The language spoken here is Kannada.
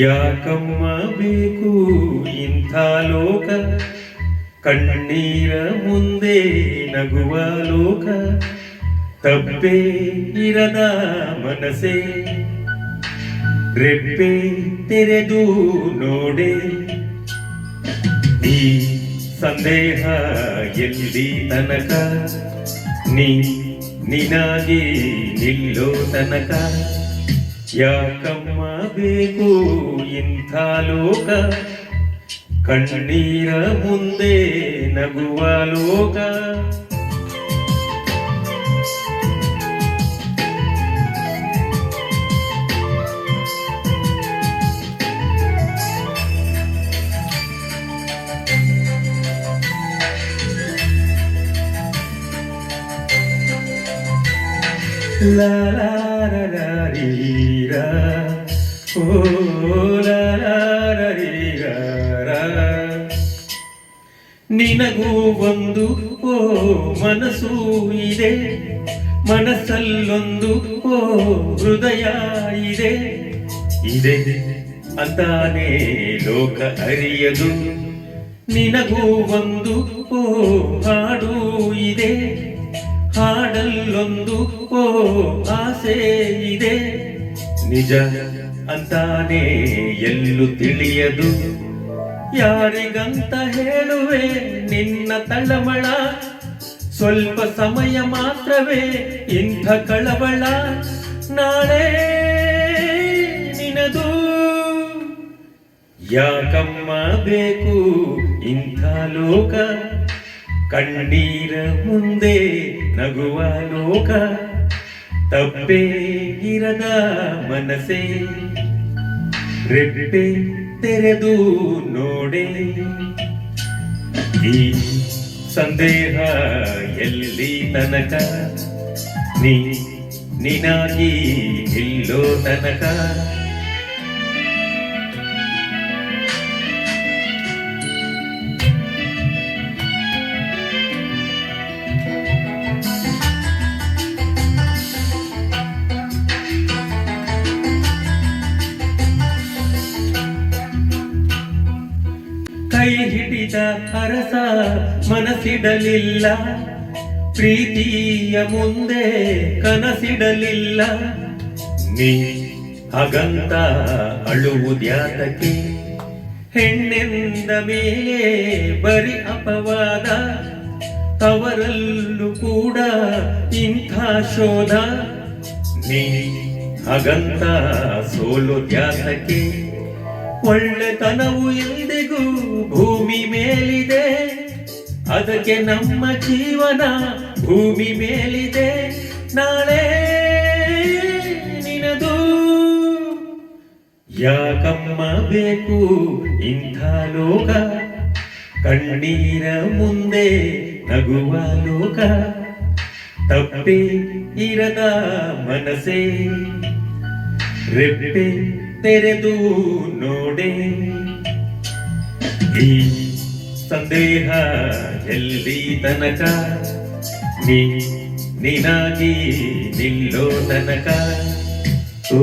ಯಾಕಮ್ಮ ಬೇಕು ಇಂಥ ಲೋಕ, ಕಣ್ಣೀರ ಮುಂದೆ ನಗುವ ಲೋಕ, ತಪ್ಪೇ ಇರದ ಮನಸೆ ರೆಪ್ಪೆ ತೆರೆದು ನೋಡೆ. ಈ ಸಂದೇಹ ಎಲ್ಲಿ ತನಕ, ನಿನಾಗಿ ನಿಲ್ಲೋ ತನಕ. ಯಾಕಮ್ಮ ಬೇಕು ಇಂಥ ಲೋಕ, ಕಣ್ಣೀರ ಮುಂದೆ ನಗುವ ಲೋಕ. La la la la la, oh la la la la. ನಿನಗೂ ಒಂದು ಓ ಮನಸ್ಸು ಇದೆ, ಮನಸ್ಸಲ್ಲೊಂದು ಓ ಹೃದಯ ಇದೆ. ಇದೆ ಅಂತಾನೆ ಲೋಕ ಅರಿಯದು. ನಿನಗೂ ಒಂದು ಓ ಹಾಡು ಇದೆ, ಹಾಡಲ್ಲೊಂದು ಓ ಆಸೆ ಇದೆ. ನಿಜ ಅಂತಾನೆ ಎಲ್ಲೂ ತಿಳಿಯದು. ಯಾರಿಗಂತ ಹೇಳುವೆ ನಿನ್ನ ತಳಮಳ, ಸ್ವಲ್ಪ ಸಮಯ ಮಾತ್ರವೇ ಇಂಥ ಕಳವಳ. ನಾಳೆ ನಿನದು. ಯಾಕಮ್ಮ ಬೇಕು ಇಂಥ ಲೋಕ, ಕಣ್ಣೀರ ಮುಂದೆ ನಗುವ ಲೋಕ, ತಪ್ಪೇ ಇರದ ಮನಸೆ ರೆಪ್ಪೆ ತೆರೆದು ನೋಡೆ. ಈ ಸಂದೇಹ ಎಲ್ಲಿ ತನಕ, ನಿನಾಗಿ ನಿಲ್ಲೋ ತನಕ. ಕೈ ಹಿಡಿದ ಅರಸ ಮನಸ್ಸಿಡಲಿಲ್ಲ, ಪ್ರೀತಿಯ ಮುಂದೆ ಕನಸಿಡಲಿಲ್ಲ. ನೀ ಹಾಗಂತ ಅಳುವುದ್ಯಾತಕ್ಕೆ, ಹೆಣ್ಣೆಂದ ಮೇಲೆ ಬರಿ ಅಪವಾದ. ತವರಲ್ಲೂ ಕೂಡ ಇಂಥ ಶೋಧ. ನೀ ಹಾಗಂತ ಸೋಲುದ್ಯಾತಕ್ಕೆ, ಒಳ್ಳೆತನವು ಎಂದಿಗೂ ಭೂಮಿ ಮೇಲಿದೆ. ಅದಕ್ಕೆ ನಮ್ಮ ಜೀವನ ಭೂಮಿ ಮೇಲಿದೆ. ನಾಳೆ ನಿನದು. ಯಾಕಮ್ಮ ಬೇಕು ಇಂಥ ಲೋಕ, ಕಣ್ಣೀರ ಮುಂದೆ ನಗುವ ಲೋಕ, ತಪ್ಪೇ ಇರದ ಮನಸೆ ರೆಪ್ಪೆ ತೆರೆದು ನೋಡೆ. ಈ ಸಂದೇಹ ಎಲ್ಲಿ ತನಕ, ನಿನಾಗಿ ನಿಲ್ಲೋ ತನಕ. ಓ